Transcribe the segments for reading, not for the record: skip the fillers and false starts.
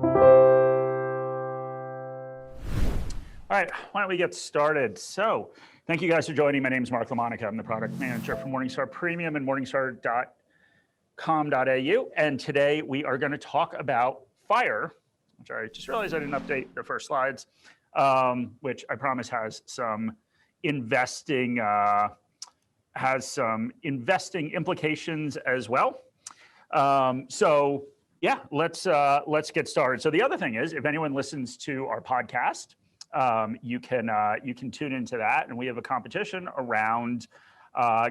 All right, why don't we get started? So, thank you guys for joining. My name is Mark LaMonica. I'm the product manager for Morningstar Premium and Morningstar.com.au. And today we are going to talk about FIRE, which I just realized I didn't update the first slides, which I promise has some investing implications as well. So yeah, let's get started. So the other thing is, if anyone listens to our podcast, you can tune into that, and we have a competition around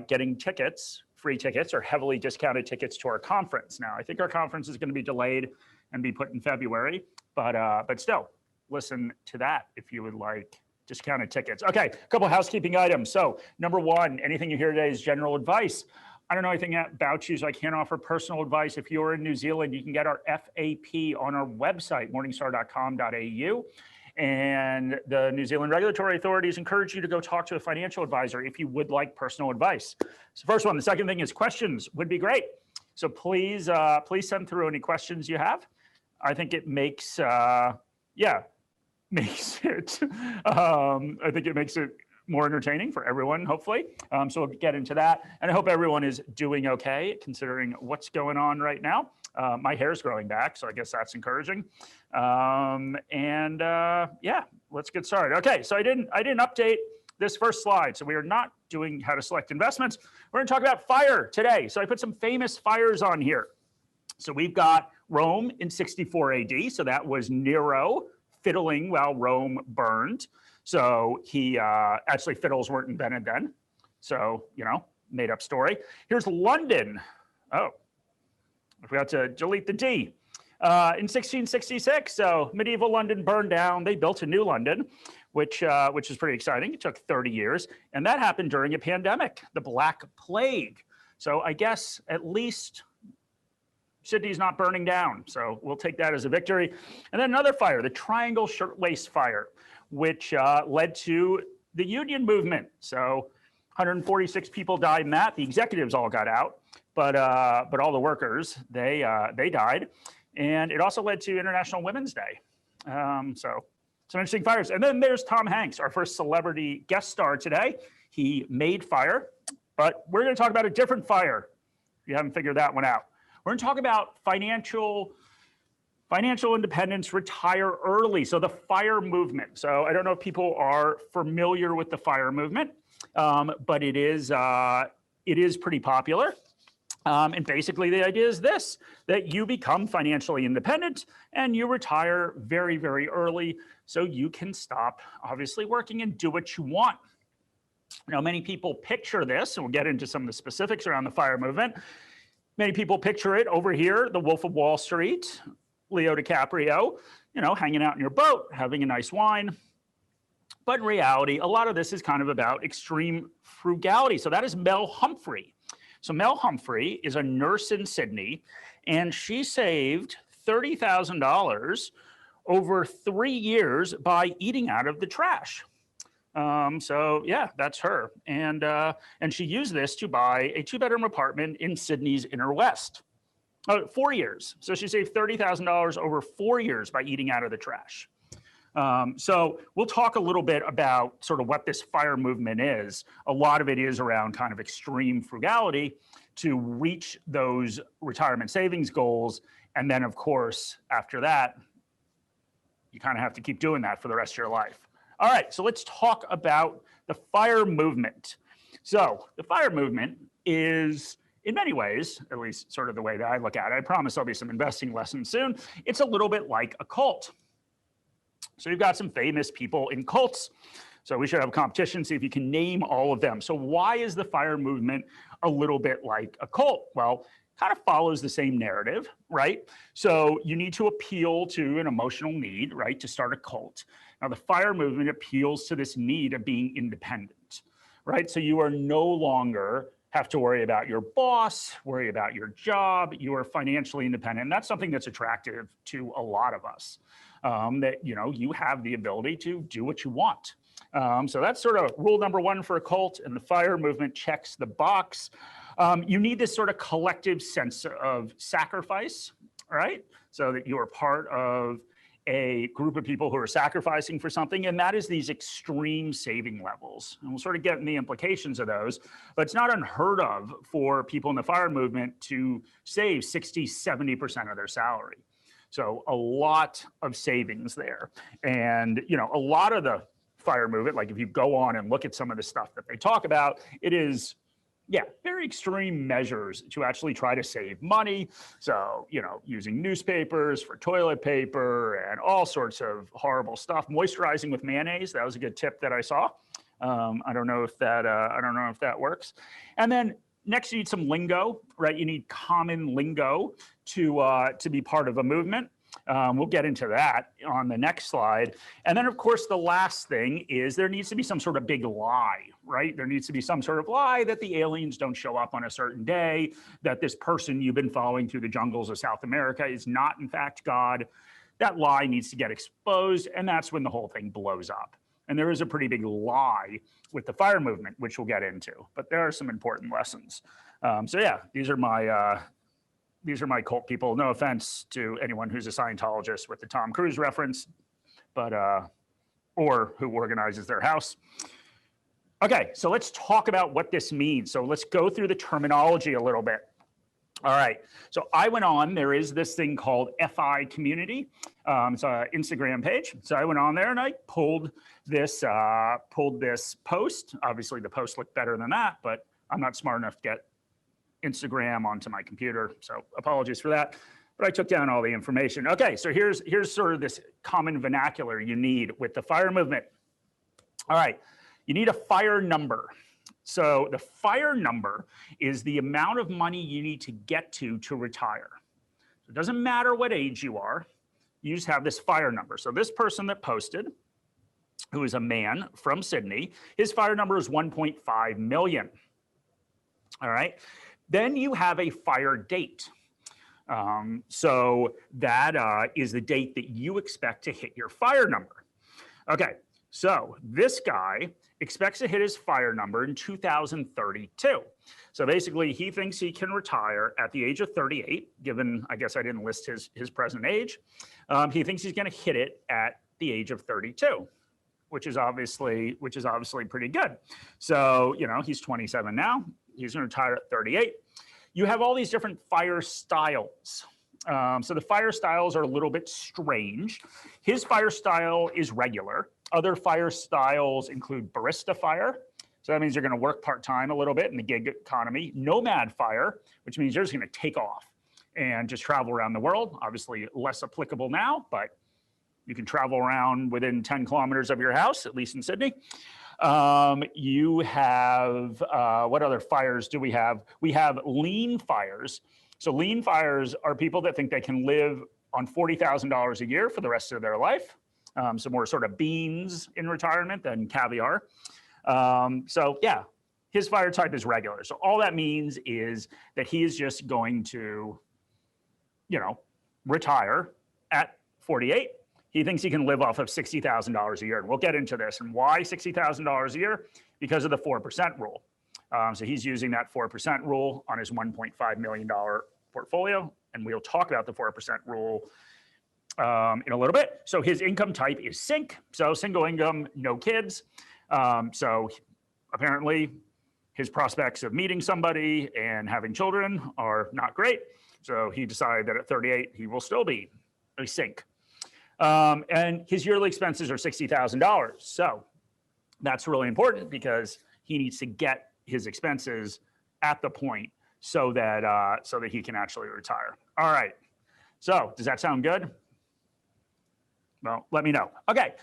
getting tickets, free tickets, or heavily discounted tickets to our conference. Now, I think our conference is going to be delayed and be put in February, but still, listen to that if you would like discounted tickets. Okay, a couple of housekeeping items. So, number one, anything you hear today is general advice. I don't know anything about you, so I can't offer personal advice. If you're in New Zealand, you can get our FAP on our website, morningstar.com.au. And the New Zealand regulatory authorities encourage you to go talk to a financial advisor if you would like personal advice. So first one. The second thing is questions would be great. So please send through any questions you have. I think it makes I think it makes it more entertaining for everyone, hopefully. So we'll get into that. And I hope everyone is doing okay, considering what's going on right now. My hair's growing back, so I guess that's encouraging. Yeah, let's get started. Okay, so I didn't update this first slide. So we are not doing how to select investments. We're going to talk about fire today. So I put some famous fires on here. So we've got Rome in 64 AD. So that was Nero fiddling while Rome burned. So he actually, fiddles weren't invented then. So, made up story. Here's London. Oh, I forgot to delete the D. In 1666, so medieval London burned down. They built a new London, which is pretty exciting. It took 30 years, and that happened during a pandemic, the Black Plague. So I guess at least Sydney's not burning down. So we'll take that as a victory. And then another fire, the Triangle Shirtwaist Fire, which led to the union movement. So 146 people died in that. The executives all got out, but all the workers, they died. And it also led to International Women's Day. So some interesting fires. And then there's Tom Hanks, our first celebrity guest star today. He made fire, but we're going to talk about a different fire, if you haven't figured that one out. We're going to talk about financial independence, retire early. So the FIRE movement. So I don't know if people are familiar with the FIRE movement, but it is pretty popular. And basically the idea is this, that you become financially independent and you retire very, very early so you can stop obviously working and do what you want. Now, many people picture this, and we'll get into some of the specifics around the FIRE movement. Many people picture it over here, the Wolf of Wall Street, Leo DiCaprio, hanging out in your boat, having a nice wine. But in reality, a lot of this is kind of about extreme frugality. So that is Mel Humphrey. So Mel Humphrey is a nurse in Sydney, and she saved $30,000 over 3 years by eating out of the trash. So yeah, that's her. And she used this to buy a 2-bedroom apartment in Sydney's inner west. 4 years. So she saved $30,000 over 4 years by eating out of the trash. So we'll talk a little bit about sort of what this FIRE movement is. A lot of it is around kind of extreme frugality to reach those retirement savings goals. And then, of course, after that, you kind of have to keep doing that for the rest of your life. All right, so let's talk about the FIRE movement. So the FIRE movement is, in many ways, at least sort of the way that I look at it, I promise there'll be some investing lessons soon, it's a little bit like a cult. So you've got some famous people in cults. So we should have a competition, see if you can name all of them. So why is the FIRE movement a little bit like a cult? Well, kind of follows the same narrative, right? So you need to appeal to an emotional need, right, to start a cult. Now, the FIRE movement appeals to this need of being independent, right? So you are no longer have to worry about your boss, worry about your job. You are financially independent. And that's something that's attractive to a lot of us, that, you have the ability to do what you want. So that's sort of rule number one for a cult, and the FIRE movement checks the box. You need this sort of collective sense of sacrifice all right? So that you are part of a group of people who are sacrificing for something, and that is these extreme saving levels. And we'll sort of get in the implications of those, but it's not unheard of for people in the FIRE movement to save 60, 70% of their salary. So a lot of savings there. And, you know, a lot of the FIRE movement, like if you go on and look at some of the stuff that they talk about, it is, yeah, very extreme measures to actually try to save money. So, you know, using newspapers for toilet paper and all sorts of horrible stuff. Moisturizing with mayonnaise, that was a good tip that I saw. I don't know if that works. And then next, you need some lingo, right? You need common lingo to be part of a movement. We'll get into that on the next slide. And then, of course, the last thing is there needs to be some sort of big lie, right? There needs to be some sort of lie that the aliens don't show up on a certain day, that this person you've been following through the jungles of South America is not, in fact, God. That lie needs to get exposed, and that's when the whole thing blows up. And there is a pretty big lie with the FIRE movement, which we'll get into. But there are some important lessons. So yeah, these are my cult people. No offense to anyone who's a Scientologist with the Tom Cruise reference, but or who organizes their house. Okay, so let's talk about what this means. So let's go through the terminology a little bit. All right, so I went on, there is this thing called FI Community. It's an Instagram page. So I went on there and I pulled this post. Obviously the post looked better than that, but I'm not smart enough to get Instagram onto my computer, so apologies for that. But I took down all the information. Okay, so here's sort of this common vernacular you need with the FIRE movement. All right, you need a FIRE number. So the FIRE number is the amount of money you need to get to retire. So it doesn't matter what age you are, you just have this FIRE number. So this person that posted, who is a man from Sydney, his FIRE number is 1.5 million. All right. Then you have a FIRE date. So that is the date that you expect to hit your FIRE number. Okay, so this guy expects to hit his FIRE number in 2032. So basically, he thinks he can retire at the age of 38, given, I guess I didn't list his present age. He thinks he's going to hit it at the age of 32. Which is obviously pretty good. So, you know, he's 27 now. He's going to retire at 38. You have all these different FIRE styles. So the FIRE styles are a little bit strange. His FIRE style is regular. Other FIRE styles include barista FIRE. So that means you're going to work part-time a little bit in the gig economy. Nomad FIRE, which means you're just going to take off and just travel around the world. Obviously less applicable now, but you can travel around within 10 kilometers of your house, at least in Sydney. You have, what other FIREs do we have? We have lean FIREs. So lean FIREs are people that think they can live on $40,000 a year for the rest of their life. So more sort of beans in retirement than caviar. So yeah, his FIRE type is regular. So all that means is that he is just going to, you know, retire at 48. He thinks he can live off of $60,000 a year. And we'll get into this. And why $60,000 a year? Because of the 4% rule. So he's using that 4% rule on his $1.5 million portfolio. And we'll talk about the 4% rule in a little bit. So his income type is SINC. So single income, no kids. So apparently his prospects of meeting somebody and having children are not great. So he decided that at 38, he will still be a SINC. And his yearly expenses are $60,000. So that's really important because he needs to get his expenses at the point so that he can actually retire. All right. So does that sound good? Well, let me know. Okay.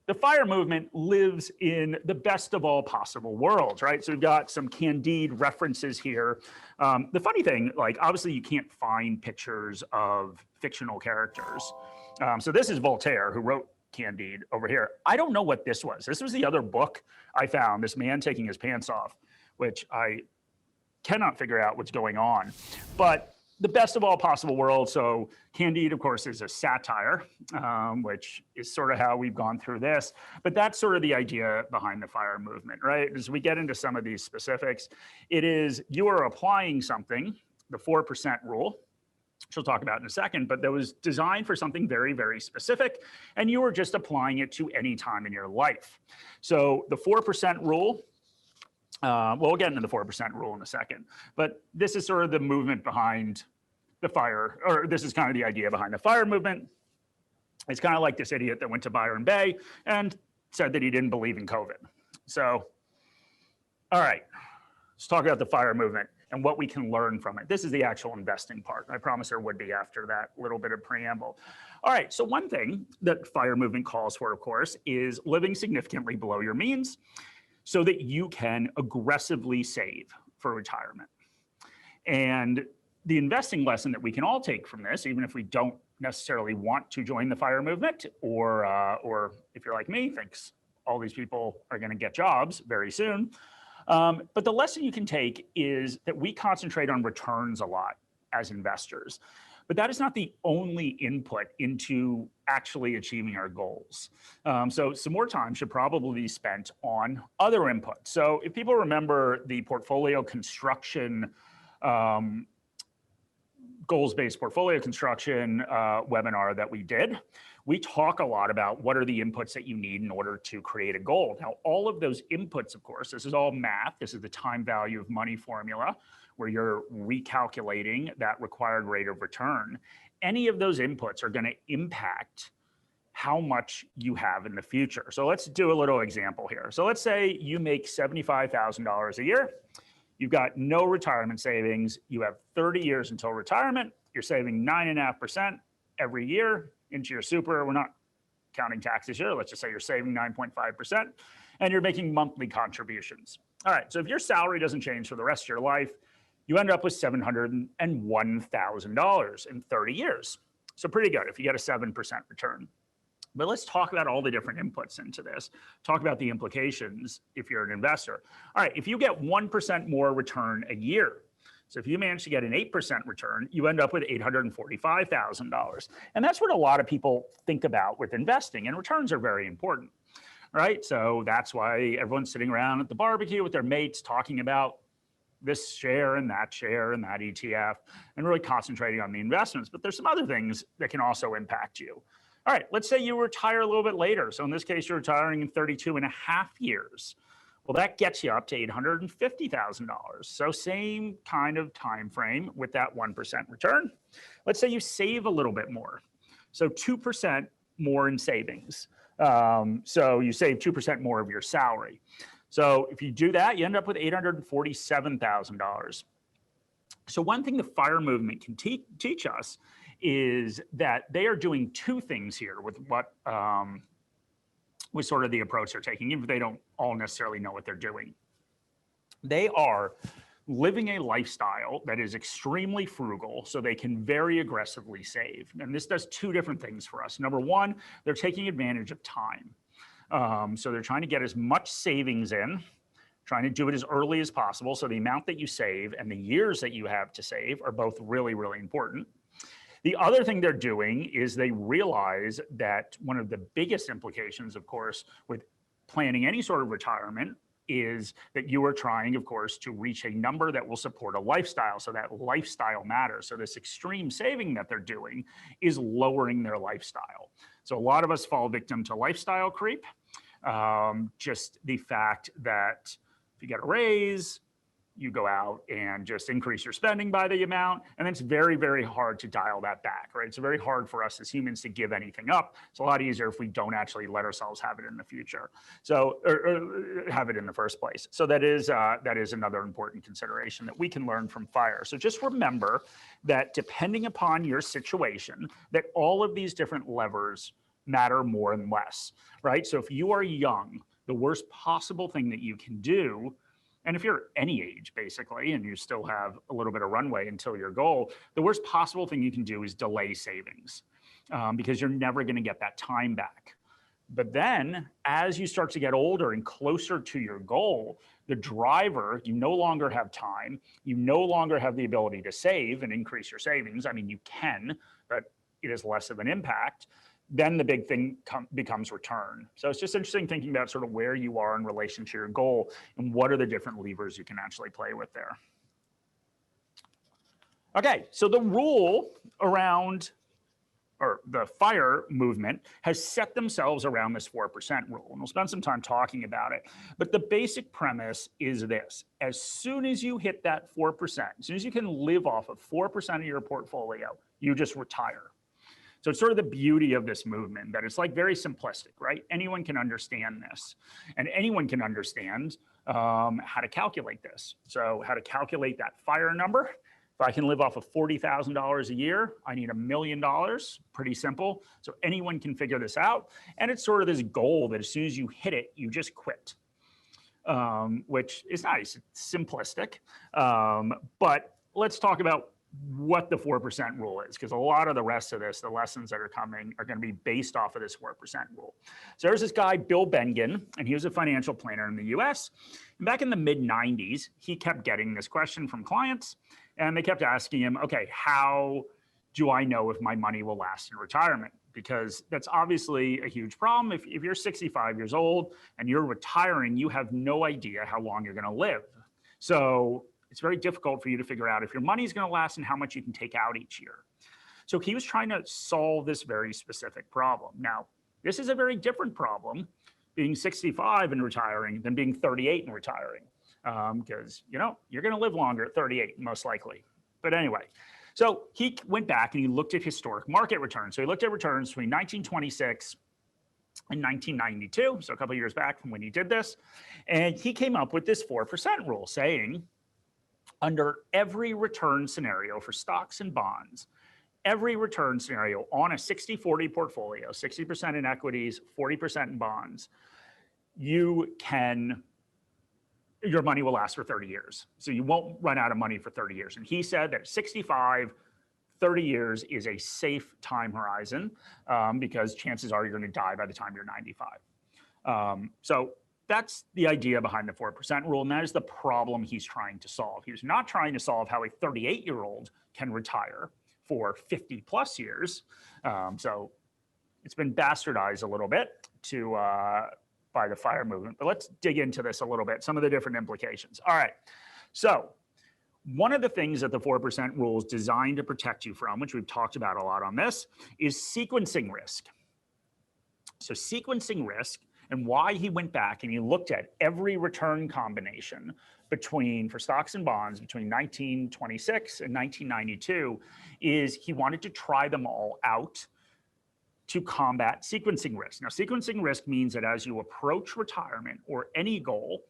The FIRE movement lives in the best of all possible worlds, right? So we've got some Candide references here. The funny thing, like obviously you can't find pictures of fictional characters. So this is Voltaire, who wrote Candide over here. I don't know what this was. This was the other book I found, this man taking his pants off, which I cannot figure out what's going on. But the best of all possible worlds. So Candide, of course, is a satire, which is sort of how we've gone through this. But that's sort of the idea behind the FIRE movement, right? As we get into some of these specifics, it is you are applying something, the 4% rule, she'll talk about in a second, but that was designed for something very, very specific, and you were just applying it to any time in your life. So the 4% rule, we'll get into the 4% rule in a second, but this is sort of the movement behind the FIRE, or this is kind of the idea behind the FIRE movement. It's kind of like this idiot that went to Byron Bay and said that he didn't believe in COVID. So, all right, let's talk about the FIRE movement and what we can learn from it. This is the actual investing part. I promise there would be after that little bit of preamble. All right, so one thing that FIRE movement calls for, of course, is living significantly below your means so that you can aggressively save for retirement. And the investing lesson that we can all take from this, even if we don't necessarily want to join the FIRE movement, or if you're like me, thinks all these people are going to get jobs very soon. But the lesson you can take is that we concentrate on returns a lot as investors, but that is not the only input into actually achieving our goals. So some more time should probably be spent on other inputs. So if people remember the portfolio construction, goals-based portfolio construction webinar that we did, we talk a lot about what are the inputs that you need in order to create a goal. Now, all of those inputs, of course, this is all math. This is the time value of money formula where you're recalculating that required rate of return. Any of those inputs are going to impact how much you have in the future. So let's do a little example here. So let's say you make $75,000 a year. You've got no retirement savings. You have 30 years until retirement. You're saving 9.5% every year into your super. We're not counting taxes here. Let's just say you're saving 9.5%, and you're making monthly contributions. All right, so if your salary doesn't change for the rest of your life, you end up with $701,000 in 30 years. So pretty good if you get a 7% return. But let's talk about all the different inputs into this. Talk about the implications if you're an investor. All right, if you get 1% more return a year, so if you manage to get an 8% return, you end up with $845,000. And that's what a lot of people think about with investing, and returns are very important, right? So that's why everyone's sitting around at the barbecue with their mates talking about this share and that ETF, and really concentrating on the investments. But there's some other things that can also impact you. All right, let's say you retire a little bit later. So in this case, you're retiring in 32.5 years. Well, that gets you up to $850,000. So same kind of time frame with that 1% return. Let's say you save a little bit more. So 2% more in savings. So you save 2% more of your salary. So if you do that, you end up with $847,000. So one thing the FIRE movement can teach us is that they are doing two things here with what with sort of the approach they're taking, even if they don't all necessarily know what they're doing. They are living a lifestyle that is extremely frugal so they can very aggressively save. And this does two different things for us. Number one, they're taking advantage of time. So they're trying to get as much savings in, trying to do it as early as possible. So the amount that you save and the years that you have to save are both really, really important. The other thing they're doing is they realize that one of the biggest implications, of course, with planning any sort of retirement is that you are trying, of course, to reach a number that will support a lifestyle. So that lifestyle matters. So this extreme saving that they're doing is lowering their lifestyle. So a lot of us fall victim to lifestyle creep. Just the fact that if you get a raise, you go out and just increase your spending by the amount, and then it's very, very hard to dial that back, right? It's very hard for us as humans to give anything up. It's a lot easier if we don't actually let ourselves have it in the future. So, or have it in the first place. So that is another important consideration that we can learn from FIRE. So just remember that depending upon your situation, that all of these different levers matter more and less, right? So if you are young, the worst possible thing that you can do, and if you're any age, basically, and you still have a little bit of runway until your goal, the worst possible thing you can do is delay savings because you're never going to get that time back. But then as you start to get older and closer to your goal, the driver, you no longer have time. You no longer have the ability to save and increase your savings. I mean, you can, but it is less of an impact. Then the big thing becomes return. So it's just interesting thinking about sort of where you are in relation to your goal and what are the different levers you can actually play with there. Okay, so the rule around, or the FIRE movement has set themselves around this 4% rule. And we'll spend some time talking about it. But the basic premise is this. As soon as you hit that 4%, as soon as you can live off of 4% of your portfolio, you just retire. So it's sort of the beauty of this movement, that it's like very simplistic, right? Anyone can understand this, and anyone can understand how to calculate this. So how to calculate that FIRE number. If I can live off of $40,000 a year, I need $1 million. Pretty simple. So anyone can figure this out. And it's sort of this goal that as soon as you hit it, you just quit, which is nice. It's simplistic. But let's talk about what the 4% rule is, because a lot of the rest of this, the lessons that are coming, are going to be based off of this 4% rule. So there's this guy, Bill Bengen, and he was a financial planner in the US. And back in the mid-90s, he kept getting this question from clients, and they kept asking him, okay, how do I know if my money will last in retirement? Because that's obviously a huge problem. If you're 65 years old and you're retiring, you have no idea how long you're going to live. So it's very difficult for you to figure out if your money is going to last and how much you can take out each year. So he was trying to solve this very specific problem. Now, this is a very different problem, being 65 and retiring, than being 38 and retiring, because you're going to live longer at 38, most likely. But anyway, so he went back and he looked at historic market returns. So he looked at returns between 1926 and 1992, so a couple of years back from when he did this, and he came up with this 4% rule, saying, under every return scenario for stocks and bonds, every return scenario on a 60-40 portfolio, 60% in equities, 40% in bonds, your money will last for 30 years. So you won't run out of money for 30 years. And he said that 65, 30 years is a safe time horizon, because chances are you're going to die by the time you're 95. So that's the idea behind the 4% rule, and that is the problem he's trying to solve. He's not trying to solve how a 38-year-old can retire for 50 plus years. So it's been bastardized a little bit by the FIRE movement. But let's dig into this a little bit, some of the different implications. All right. So one of the things that the 4% rule is designed to protect you from, which we've talked about a lot on this, is sequencing risk. So sequencing risk, and why he went back and he looked at every return combination for stocks and bonds between 1926 and 1992, is he wanted to try them all out to combat sequencing risk. Now, sequencing risk means that as you approach retirement or any goal,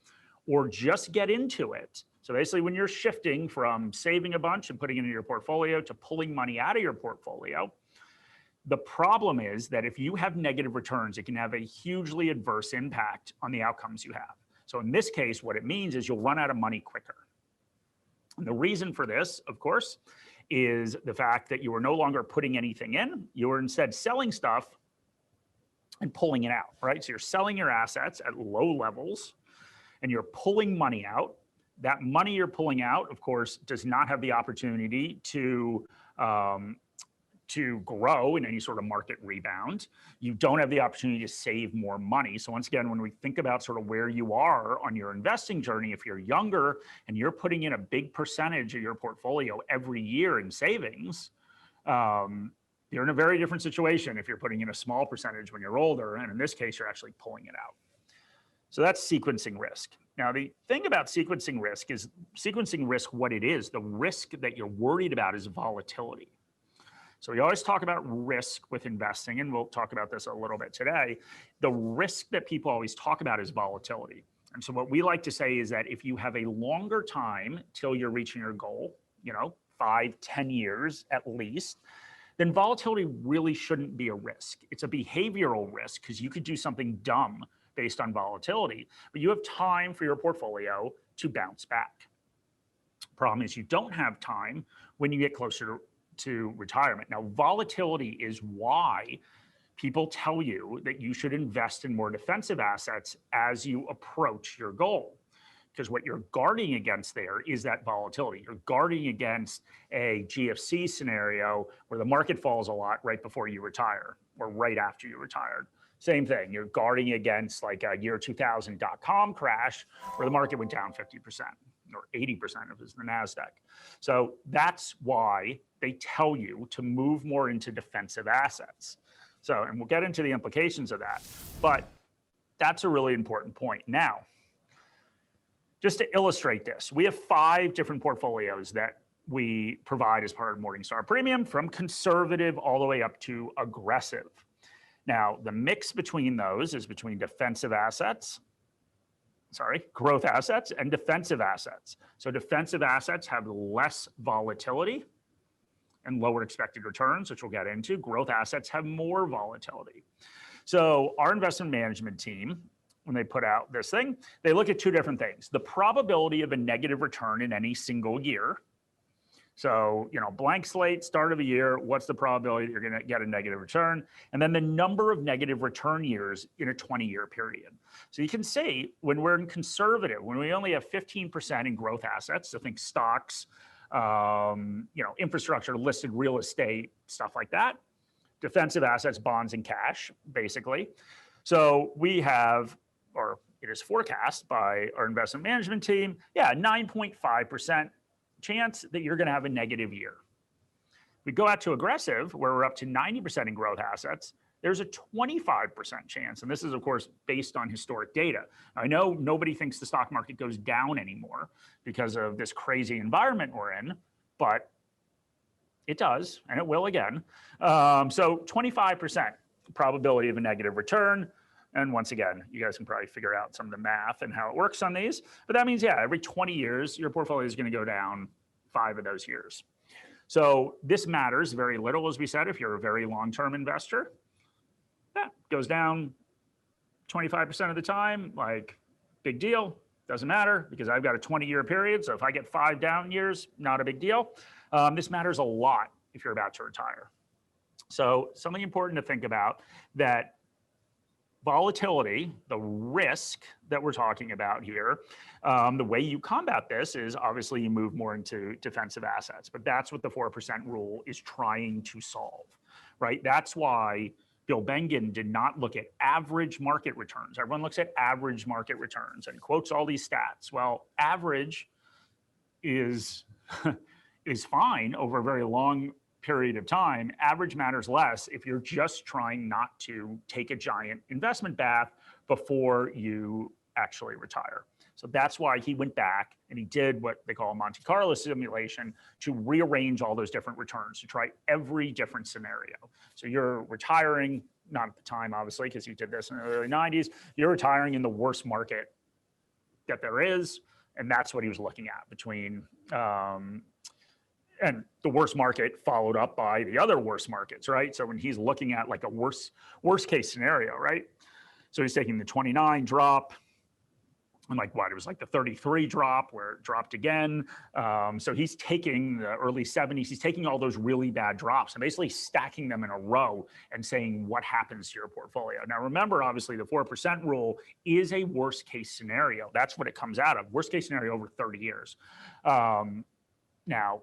or just get into it, so basically when you're shifting from saving a bunch and putting it into your portfolio to pulling money out of your portfolio, the problem is that if you have negative returns, it can have a hugely adverse impact on the outcomes you have. So in this case, what it means is you'll run out of money quicker. And the reason for this, of course, is the fact that you are no longer putting anything in. You are instead selling stuff and pulling it out, right? So you're selling your assets at low levels and you're pulling money out. That money you're pulling out, of course, does not have the opportunity to grow in any sort of market rebound. You don't have the opportunity to save more money. So once again, when we think about sort of where you are on your investing journey, if you're younger and you're putting in a big percentage of your portfolio every year in savings, you're in a very different situation if you're putting in a small percentage when you're older. And in this case, you're actually pulling it out. So that's sequencing risk. Now, the thing about sequencing risk is what it is, the risk that you're worried about is volatility. So we always talk about risk with investing, and we'll talk about this a little bit today. The risk that people always talk about is volatility. And so what we like to say is that if you have a longer time till you're reaching your goal, 5, 10 years at least, then volatility really shouldn't be a risk. It's a behavioral risk because you could do something dumb based on volatility, but you have time for your portfolio to bounce back. Problem is you don't have time when you get closer to retirement. Now, volatility is why people tell you that you should invest in more defensive assets as you approach your goal. Because what you're guarding against there is that volatility. You're guarding against a GFC scenario where the market falls a lot right before you retire or right after you retired. Same thing, you're guarding against like a year 2000 .com crash where the market went down 50%. or 80% of it is the NASDAQ. So that's why they tell you to move more into defensive assets. So, and we'll get into the implications of that, but that's a really important point. Now, just to illustrate this, we have 5 different portfolios that we provide as part of Morningstar Premium, from conservative all the way up to aggressive. Now, the mix between those is between growth assets and defensive assets. So defensive assets have less volatility and lower expected returns, which we'll get into. Growth assets have more volatility. So our investment management team, when they put out this thing, they look at 2 different things: the probability of a negative return in any single year. So, blank slate, start of a year, what's the probability that you're going to get a negative return? And then the number of negative return years in a 20-year period. So you can see when we're in conservative, when we only have 15% in growth assets, so think stocks, infrastructure, listed real estate, stuff like that, defensive assets, bonds, and cash, basically. So we have, or it is forecast by our investment management team, 9.5% chance that you're going to have a negative year. We go out to aggressive, where we're up to 90% in growth assets. There's a 25% chance, and this is, of course, based on historic data. I know nobody thinks the stock market goes down anymore because of this crazy environment we're in, but it does, and it will again. So 25% probability of a negative return. And once again, you guys can probably figure out some of the math and how it works on these. But that means, every 20 years, your portfolio is going to go down 5 of those years. So this matters very little, as we said, if you're a very long-term investor. That goes down 25% of the time, like, big deal. Doesn't matter, because I've got a 20-year period. So if I get 5 down years, not a big deal. This matters a lot if you're about to retire. So something important to think about, that volatility, the risk that we're talking about here, the way you combat this is obviously you move more into defensive assets, but that's what the 4% rule is trying to solve, right? That's why Bill Bengen did not look at average market returns. Everyone looks at average market returns and quotes all these stats. Well, average is fine over a very long period of time. Average matters less if you're just trying not to take a giant investment bath before you actually retire. So that's why he went back and he did what they call a Monte Carlo simulation to rearrange all those different returns, to try every different scenario. So you're retiring, not at the time, obviously, because he did this in the early 90s, you're retiring in the worst market that there is. And that's what he was looking at between, and the worst market followed up by the other worst markets, right? So when he's looking at like a worst case scenario, right? So he's taking the 29 drop, and like what, it was like the 33 drop where it dropped again. So he's taking the early 70s, he's taking all those really bad drops and basically stacking them in a row and saying what happens to your portfolio. Now remember, obviously the 4% rule is a worst case scenario. That's what it comes out of, worst case scenario over 30 years. Now,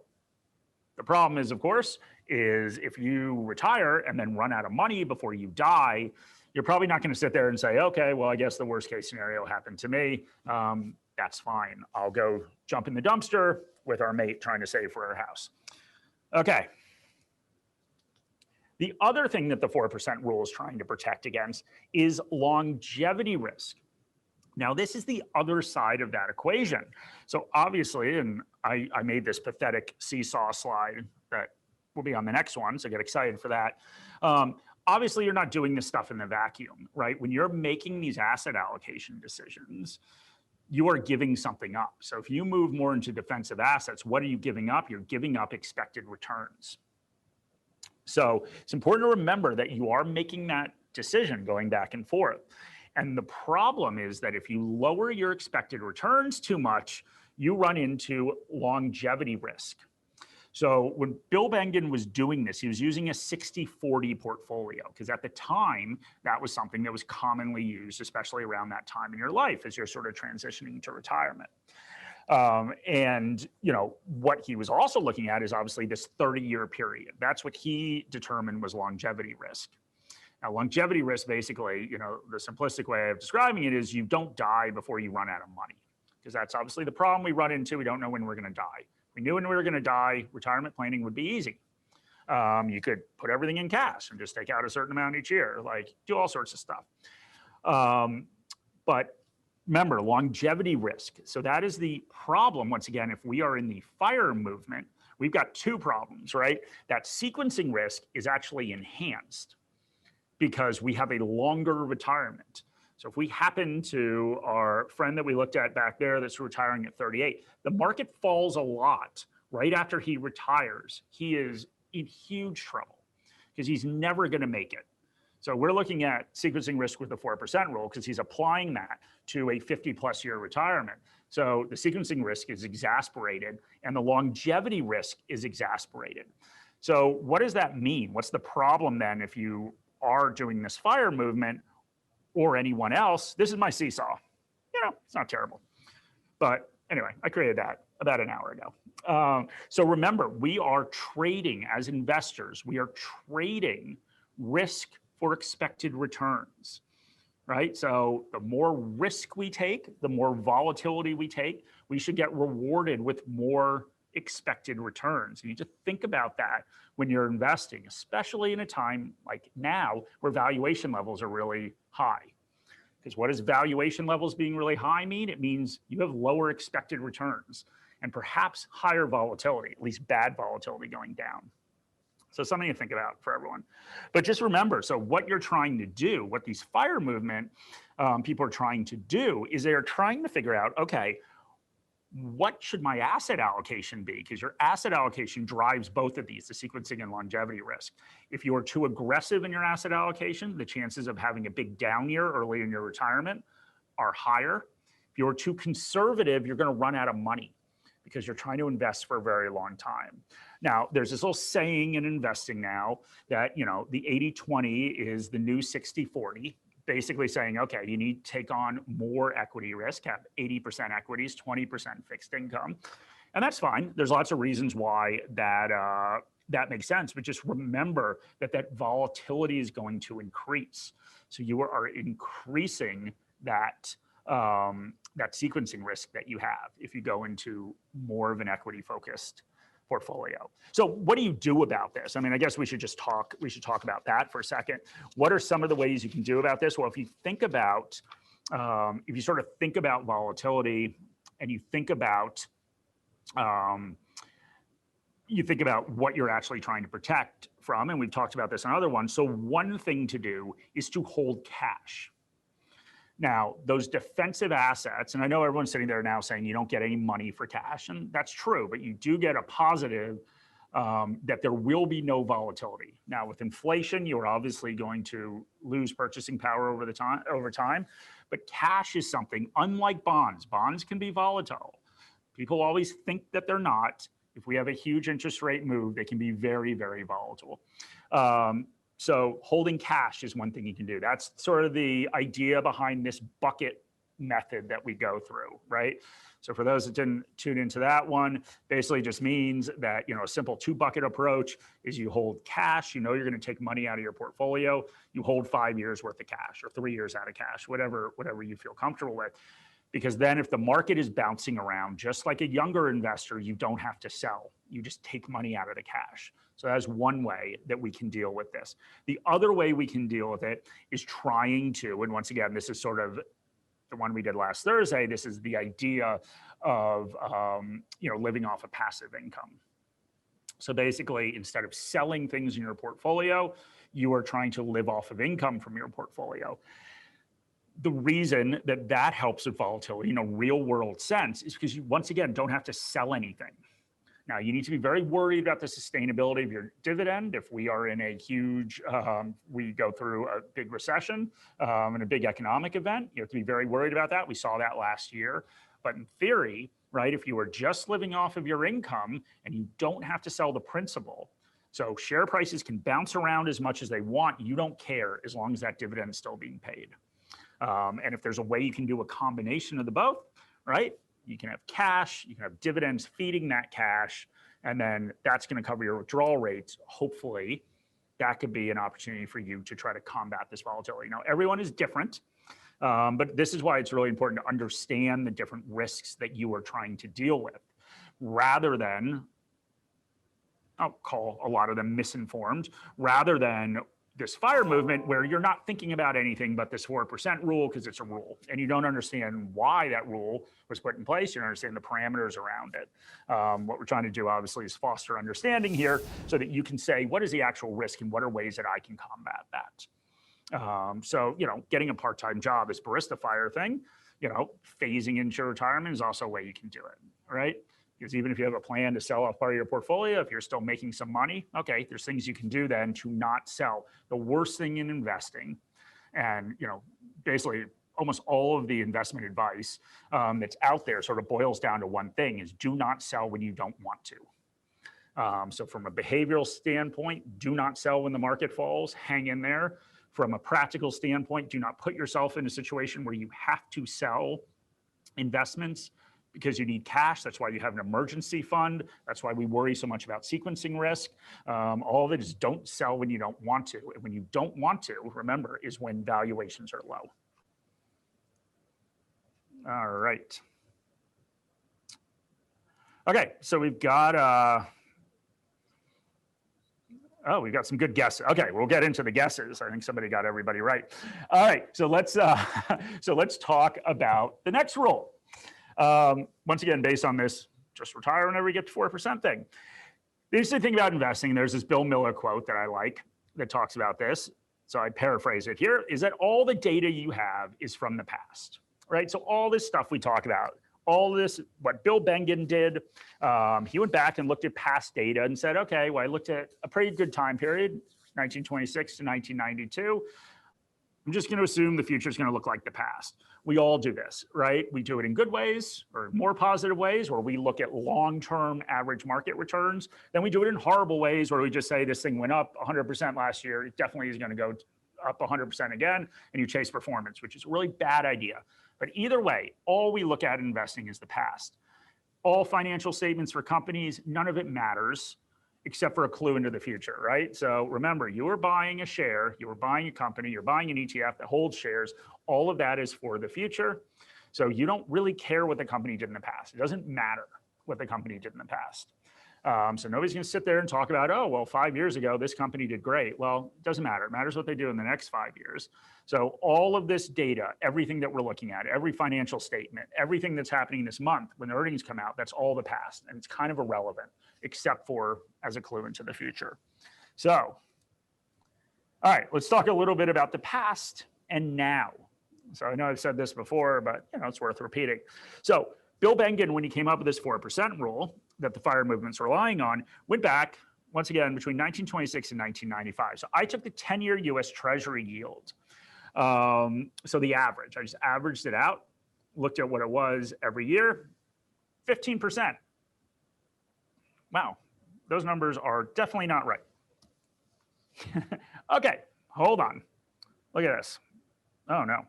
the problem is, of course, is if you retire and then run out of money before you die, you're probably not going to sit there and say, okay, well, I guess the worst case scenario happened to me. That's fine. I'll go jump in the dumpster with our mate trying to save for our house. Okay. The other thing that the 4% rule is trying to protect against is longevity risk. Now, this is the other side of that equation. So obviously, and I made this pathetic seesaw slide that will be on the next one, so get excited for that. Obviously, you're not doing this stuff in the vacuum, right? When you're making these asset allocation decisions, you are giving something up. So if you move more into defensive assets, what are you giving up? You're giving up expected returns. So it's important to remember that you are making that decision going back and forth. And the problem is that if you lower your expected returns too much, you run into longevity risk. So when Bill Bengen was doing this, he was using a 60-40 portfolio, because at the time, that was something that was commonly used, especially around that time in your life as you're sort of transitioning to retirement. And what he was also looking at is obviously this 30-year period. That's what he determined was longevity risk. Now, longevity risk, basically, the simplistic way of describing it is you don't die before you run out of money. because that's obviously the problem we run into. We don't know when we're going to die. If we knew when we were going to die, retirement planning would be easy. You could put everything in cash and just take out a certain amount each year, like do all sorts of stuff. But remember, longevity risk. So that is the problem. Once again, if we are in the FIRE movement, we've got two problems, right? That sequencing risk is actually enhanced because we have a longer retirement. So if we happen to our friend that we looked at back there that's retiring at 38, the market falls a lot right after he retires. He is in huge trouble because he's never going to make it. So we're looking at sequencing risk with the 4% rule because he's applying that to a 50+ year retirement. So the sequencing risk is exasperated and the longevity risk is exasperated. So what does that mean? What's the problem then if you are doing this FIRE movement or anyone else? This is my seesaw. You know, it's not terrible. But anyway, I created that about an hour ago. So remember, we are trading as investors. We are trading risk for expected returns, right? So the more risk we take, the more volatility we take, we should get rewarded with more expected returns. You need to think about that when you're investing, especially in a time like now where valuation levels are really high. Because what does valuation levels being really high mean? It means you have lower expected returns and perhaps higher volatility, at least bad volatility going down. So something to think about for everyone. But just remember, so what you're trying to do, what these FIRE movement people are trying to do is they're trying to figure out, okay, what should my asset allocation be? Because your asset allocation drives both of these, the sequencing and longevity risk. If you are too aggressive in your asset allocation, the chances of having a big down year early in your retirement are higher. If you're too conservative, you're going to run out of money because you're trying to invest for a very long time. Now, there's this little saying in investing now that, you know, the 80-20 is the new 60-40, basically saying, okay, you need to take on more equity risk, have 80% equities, 20% fixed income. And that's fine. There's lots of reasons why that, that makes sense, but just remember that that volatility is going to increase. So you are increasing that, that sequencing risk that you have if you go into more of an equity focused portfolio. So what do you do about this? I mean, I guess we should talk about that for a second. What are some of the ways you can do about this? Well, if you think about, if you sort of think about volatility and you think about what you're actually trying to protect from, and we've talked about this on other ones. So one thing to do is to hold cash. Now, those defensive assets, and I know everyone's sitting there now saying you don't get any money for cash, and that's true, but you do get a positive that there will be no volatility. Now, with inflation, you're obviously going to lose purchasing power over time, but cash is something, unlike bonds. Bonds can be volatile. People always think that they're not. If we have a huge interest rate move, they can be very, very volatile. So holding cash is one thing you can do. That's sort of the idea behind this bucket method that we go through, right? So for those that didn't tune into that one, basically just means that, you know, a simple 2-bucket approach is you hold cash, you know you're going to take money out of your portfolio, you hold 5 years worth of cash or 3 years out of cash, whatever you feel comfortable with. Because then if the market is bouncing around, just like a younger investor, you don't have to sell. You just take money out of the cash. So that's one way that we can deal with this. The other way we can deal with it is trying to, and once again, this is sort of the one we did last Thursday, this is the idea of you know, living off of passive income. So basically, instead of selling things in your portfolio, you are trying to live off of income from your portfolio. The reason that that helps with volatility in a real world sense is because you, once again, don't have to sell anything. Now, you need to be very worried about the sustainability of your dividend. If we are in a huge, we go through a big recession and a big economic event, you have to be very worried about that. We saw that last year. But in theory, right, if you are just living off of your income and you don't have to sell the principal, so share prices can bounce around as much as they want, you don't care as long as that dividend is still being paid. And if there's a way you can do a combination of the both, right? You can have cash, you can have dividends feeding that cash, and then that's going to cover your withdrawal rates, hopefully, that could be an opportunity for you to try to combat this volatility. Now, everyone is different, but this is why it's really important to understand the different risks that you are trying to deal with, rather than, I'll call a lot of them misinformed, rather than this FIRE movement where you're not thinking about anything but this 4% rule because it's a rule and you don't understand why that rule was put in place. You don't understand the parameters around it. What we're trying to do obviously is foster understanding here so that you can say, what is the actual risk and what are ways that I can combat that? So, getting a part-time job is barista FIRE thing. Phasing into retirement is also a way you can do it, right? Because even if you have a plan to sell off part of your portfolio, if you're still making some money, okay, there's things you can do then to not sell. The worst thing in investing, and basically almost all of the investment advice that's out there sort of boils down to one thing: is do not sell when you don't want to. So from a behavioral standpoint, do not sell when the market falls, hang in there. From a practical standpoint, do not put yourself in a situation where you have to sell investments because you need cash. That's why you have an emergency fund. That's why we worry so much about sequencing risk. All of it is don't sell when you don't want to. And when you don't want to, remember, is when valuations are low. All right. Okay, so we've got, we've got some good guesses. Okay, we'll get into the guesses. I think somebody got everybody right. All right, so let's talk about the next rule. Once again, based on this, just retire whenever you get to 4% thing. The interesting thing about investing, there's this Bill Miller quote that I like that talks about this. So I paraphrase it here, is that all the data you have is from the past, right? So all this stuff we talk about, all this, what Bill Bengen did, he went back and looked at past data and said, okay, well, I looked at a pretty good time period, 1926 to 1992. I'm just going to assume the future is going to look like the past. We all do this, right? We do it in good ways or more positive ways, where we look at long-term average market returns. Then we do it in horrible ways where we just say this thing went up 100% last year. It definitely is going to go up 100% again, and you chase performance, which is a really bad idea. But either way, all we look at in investing is the past. All financial statements for companies, none of it matters except for a clue into the future, right? So remember, you are buying a share, you are buying a company, you're buying an ETF that holds shares. All of that is for the future. So you don't really care what the company did in the past. It doesn't matter what the company did in the past. So nobody's going to sit there and talk about, oh, well, 5 years ago, this company did great. Well, it doesn't matter. It matters what they do in the next 5 years. So all of this data, everything that we're looking at, every financial statement, everything that's happening this month, when the earnings come out, that's all the past. And it's kind of irrelevant, except for as a clue into the future. So, all right, let's talk a little bit about the past and now. So I know I've said this before, but it's worth repeating. So Bill Bengen, when he came up with this 4% rule that the FIRE movement's relying on, went back, once again, between 1926 and 1995. So I took the 10-year US Treasury yield. So the average, I just averaged it out, looked at what it was every year, 15%. Wow, those numbers are definitely not right. Okay, hold on. Look at this. Oh no.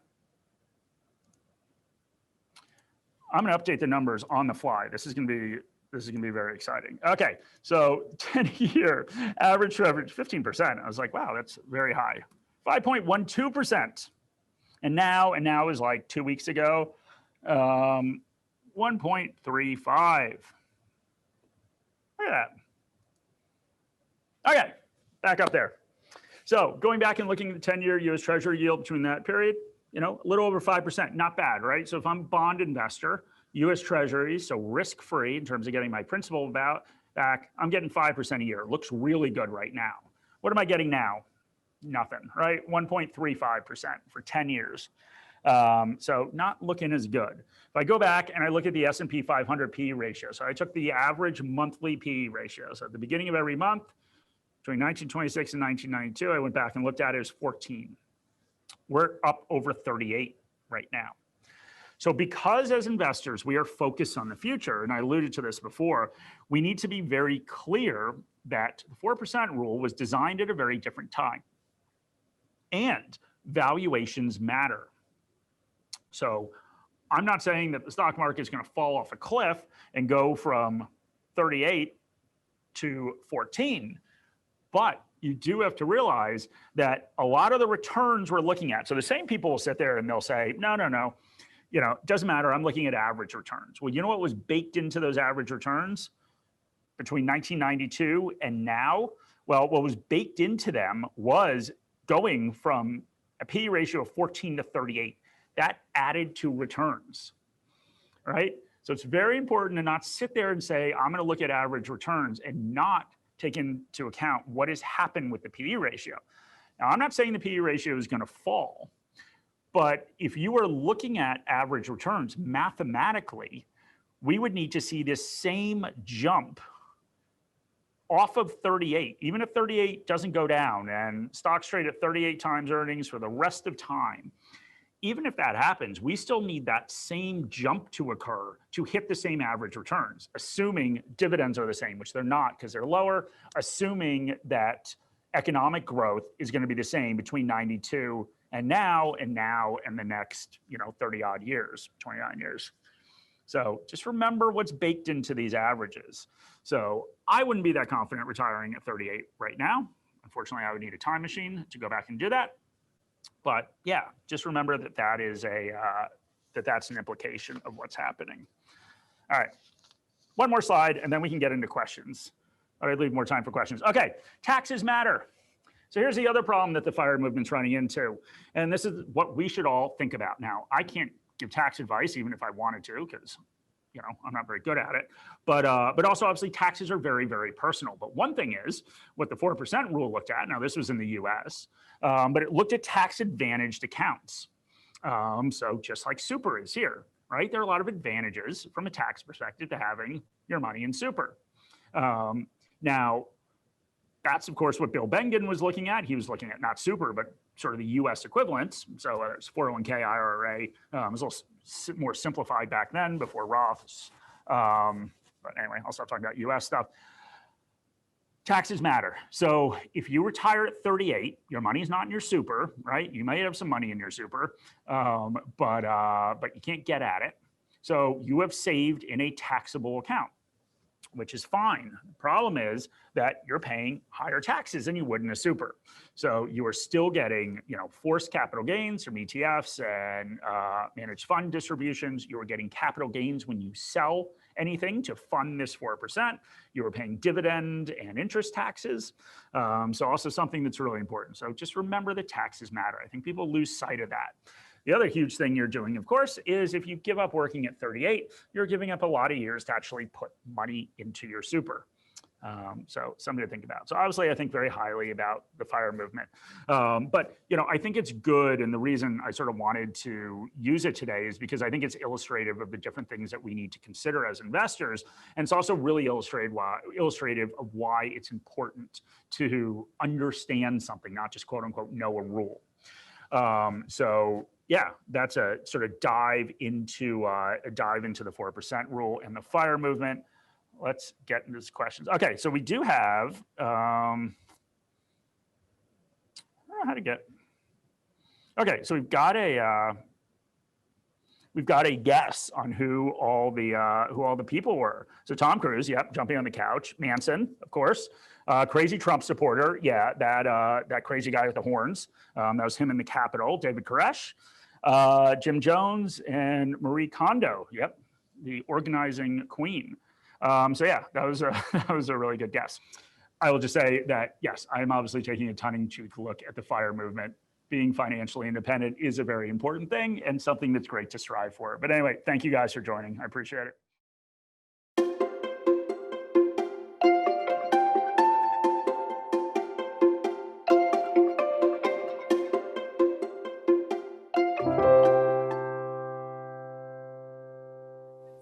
I'm going to update the numbers on the fly. This is going to be very exciting. Okay, so 10-year average, 15%. I was like, wow, that's very high. 5.12%. And now is like 2 weeks ago, 1.35. Look at that. Okay, back up there. So going back and looking at the 10-year US Treasury yield between that period, a little over 5%, not bad, right? So if I'm a bond investor, US Treasuries, so risk-free in terms of getting my principal back, I'm getting 5% a year. It looks really good right now. What am I getting now? Nothing, right? 1.35% for 10 years. So not looking as good. If I go back and I look at the S&P 500 PE ratio, so I took the average monthly PE ratio. So at the beginning of every month, between 1926 and 1992, I went back and looked at it as 14. We're up over 38 right now. So because as investors, we are focused on the future, and I alluded to this before, we need to be very clear that the 4% rule was designed at a very different time. And valuations matter. So I'm not saying that the stock market is going to fall off a cliff and go from 38 to 14, but you do have to realize that a lot of the returns we're looking at, so the same people will sit there and they'll say, no, it doesn't matter, I'm looking at average returns. Well, you know what was baked into those average returns between 1992 and now? Well, what was baked into them was going from a P ratio of 14 to 38. That added to returns, right? So it's very important to not sit there and say, I'm going to look at average returns and not take into account what has happened with the PE ratio. Now, I'm not saying the PE ratio is going to fall, but if you are looking at average returns, mathematically, we would need to see this same jump off of 38, even if 38 doesn't go down and stocks trade at 38 times earnings for the rest of time. Even if that happens, we still need that same jump to occur to hit the same average returns, assuming dividends are the same, which they're not because they're lower, assuming that economic growth is going to be the same between 92 and now and the next 30 odd years, 29 years. So just remember what's baked into these averages. So I wouldn't be that confident retiring at 38 right now. Unfortunately, I would need a time machine to go back and do that. But yeah, just remember that that's an implication of what's happening. All right, one more slide, and then we can get into questions. I'd leave more time for questions. Okay, taxes matter. So here's the other problem that the FIRE movement's running into, and this is what we should all think about. Now, I can't give tax advice, even if I wanted to, because I'm not very good at it. But also, obviously, taxes are very, very personal. But one thing is what the 4% rule looked at. Now, this was in the U.S., but it looked at tax-advantaged accounts. So just like super is here, right? There are a lot of advantages from a tax perspective to having your money in super. Now, that's, of course, what Bill Bengen was looking at. He was looking at not super, but sort of the U.S. equivalents. So whether it's 401k, IRA, it was a little more simplified back then before Roths. But anyway, I'll start talking about U.S. stuff. Taxes matter. So if you retire at 38, your money's not in your super, right? You may have some money in your super, but you can't get at it. So you have saved in a taxable account, which is fine. The problem is that you're paying higher taxes than you would in a super. So you are still getting, forced capital gains from ETFs and managed fund distributions. You are getting capital gains when you sell anything to fund this 4%. You are paying dividend and interest taxes. So also something that's really important. So just remember that taxes matter. I think people lose sight of that. The other huge thing you're doing, of course, is if you give up working at 38, you're giving up a lot of years to actually put money into your super. So something to think about. So obviously, I think very highly about the FIRE movement. But I think it's good, and the reason I sort of wanted to use it today is because I think it's illustrative of the different things that we need to consider as investors, and it's also really illustrative of why it's important to understand something, not just quote unquote know a rule. So yeah, that's a sort of dive into the 4% rule and the FIRE movement. Let's get into these questions. Okay, so we do have, I don't know how to get, okay, so we've got a guess on who all the people were. So Tom Cruise, yep, jumping on the couch. Manson, of course. Crazy Trump supporter, yeah, that crazy guy with the horns. That was him in the Capitol. David Koresh, Jim Jones, and Marie Kondo, yep, the organizing queen. So yeah, that was a really good guess. I will just say that, yes, I am obviously taking a tongue-in-cheek look at the FIRE movement. Being financially independent is a very important thing and something that's great to strive for. But anyway, thank you guys for joining. I appreciate it.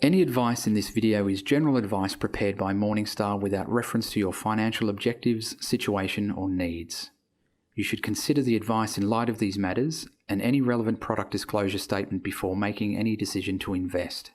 Any advice in this video is general advice prepared by Morningstar without reference to your financial objectives, situation, or needs. You should consider the advice in light of these matters and any relevant product disclosure statement before making any decision to invest.